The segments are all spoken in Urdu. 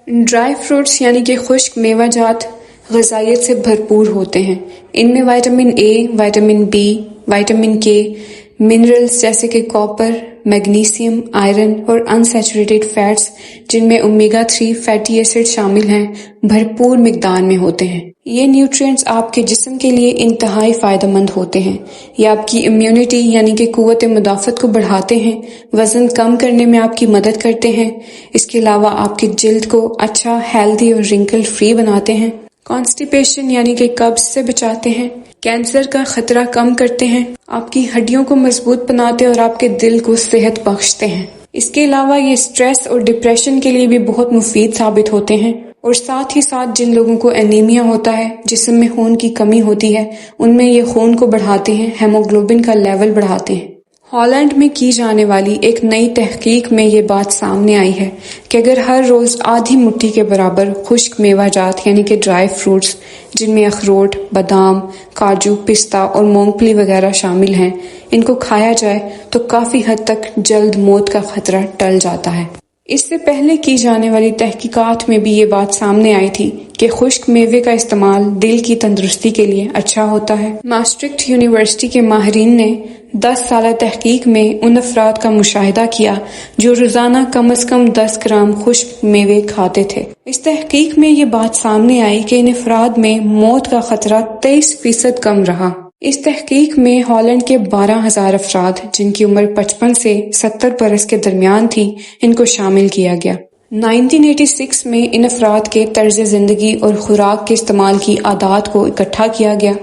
ڈرائی فروٹس یعنی کہ خشک میوہ جات غذائیت سے بھرپور ہوتے ہیں۔ ان میں vitamin A, vitamin B, vitamin کے، منرلز جیسے کہ کاپر، میگنیسیم، آئرن اور انسیچوریٹڈ فیٹس جن میں اومیگا 3 فیٹی ایسڈ شامل ہیں بھرپور مقدار میں ہوتے ہیں۔ یہ نیوٹرینٹس آپ کے جسم کے لیے انتہائی فائدہ مند ہوتے ہیں۔ یہ آپ کی امیونٹی یعنی کہ قوت مدافعت کو بڑھاتے ہیں، وزن کم کرنے میں آپ کی مدد کرتے ہیں۔ اس کے علاوہ آپ کی جلد کو اچھا، ہیلدی اور رنکل فری بناتے ہیں۔ کانسٹیپیشن یعنی کہ قبض سے بچاتے ہیں، کینسر کا خطرہ کم کرتے ہیں، آپ کی ہڈیوں کو مضبوط بناتے اور آپ کے دل کو صحت بخشتے ہیں۔ اس کے علاوہ یہ سٹریس اور ڈپریشن کے لیے بھی بہت مفید ثابت ہوتے ہیں، اور ساتھ ہی ساتھ جن لوگوں کو انیمیا ہوتا ہے، جسم میں خون کی کمی ہوتی ہے، ان میں یہ خون کو بڑھاتے ہیں، ہیموگلوبن کا لیول بڑھاتے ہیں۔ ہالینڈ میں کی جانے والی ایک نئی تحقیق میں یہ بات سامنے آئی ہے کہ اگر ہر روز آدھی مٹھی کے برابر خشک میوہ جات یعنی کہ ڈرائی فروٹس جن میں اخروٹ، بادام، کاجو، پستہ اور مونگ پھلی وغیرہ شامل ہیں، ان کو کھایا جائے تو کافی حد تک جلد موت کا خطرہ ٹل جاتا ہے۔ اس سے پہلے کی جانے والی تحقیقات میں بھی یہ بات سامنے آئی تھی کہ خشک میوے کا استعمال دل کی تندرستی کے لیے اچھا ہوتا ہے۔ ماسٹرکٹ یونیورسٹی کے ماہرین نے 10 سالہ تحقیق میں ان افراد کا مشاہدہ کیا جو روزانہ کم از کم 10 گرام خشک میوے کھاتے تھے۔ اس تحقیق میں یہ بات سامنے آئی کہ ان افراد میں موت کا خطرہ 23% کم رہا۔ اس تحقیق میں ہالینڈ کے 12,000 افراد جن کی عمر 55 سے 70 برس کے درمیان تھی، ان کو شامل کیا گیا۔ 1986 میں ان افراد کے طرز زندگی اور خوراک کے استعمال کی عادات کو اکٹھا کیا گیا۔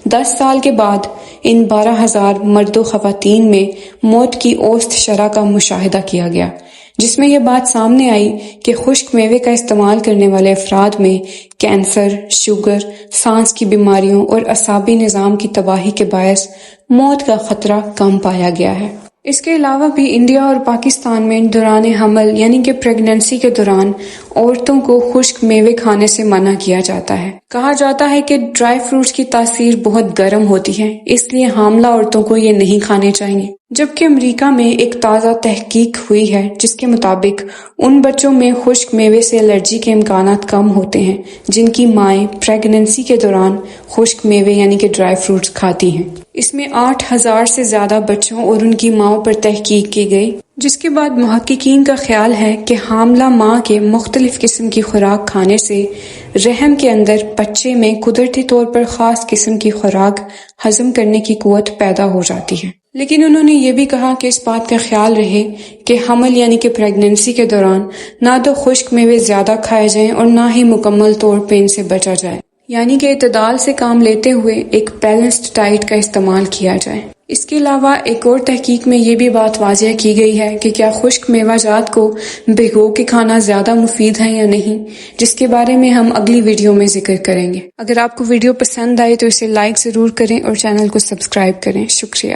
10 سال کے بعد ان 12,000 مرد و خواتین میں موت کی اوسط شرح کا مشاہدہ کیا گیا، جس میں یہ بات سامنے آئی کہ خشک میوے کا استعمال کرنے والے افراد میں کینسر، شوگر، سانس کی بیماریوں اور اعصابی نظام کی تباہی کے باعث موت کا خطرہ کم پایا گیا ہے۔ اس کے علاوہ بھی انڈیا اور پاکستان میں دوران حمل یعنی کہ پریگننسی کے دوران عورتوں کو خشک میوے کھانے سے منع کیا جاتا ہے۔ کہا جاتا ہے کہ ڈرائی فروٹس کی تاثیر بہت گرم ہوتی ہے، اس لیے حاملہ عورتوں کو یہ نہیں کھانے چاہیے۔ جبکہ امریکہ میں ایک تازہ تحقیق ہوئی ہے جس کے مطابق ان بچوں میں خشک میوے سے الرجی کے امکانات کم ہوتے ہیں جن کی مائیں پریگننسی کے دوران خشک میوے یعنی کہ ڈرائی فروٹس کھاتی ہیں۔ اس میں 8,000 سے زیادہ بچوں اور ان کی ماؤں پر تحقیق کی گئی، جس کے بعد محققین کا خیال ہے کہ حاملہ ماں کے مختلف قسم کی خوراک کھانے سے رحم کے اندر بچے میں قدرتی طور پر خاص قسم کی خوراک ہضم کرنے کی قوت پیدا ہو جاتی ہے۔ لیکن انہوں نے یہ بھی کہا کہ اس بات کا خیال رہے کہ حمل یعنی کہ پریگننسی کے دوران نہ تو خشک میوے زیادہ کھائے جائیں اور نہ ہی مکمل طور پہ ان سے بچا جائے، یعنی کہ اعتدال سے کام لیتے ہوئے ایک بیلنسڈ ڈائٹ کا استعمال کیا جائے۔ اس کے علاوہ ایک اور تحقیق میں یہ بھی بات واضح کی گئی ہے کہ کیا خشک میوہ جات کو بھگو کے کھانا زیادہ مفید ہے یا نہیں، جس کے بارے میں ہم اگلی ویڈیو میں ذکر کریں گے۔ اگر آپ کو ویڈیو پسند آئے تو اسے لائک ضرور کریں اور چینل کو سبسکرائب کریں۔ شکریہ۔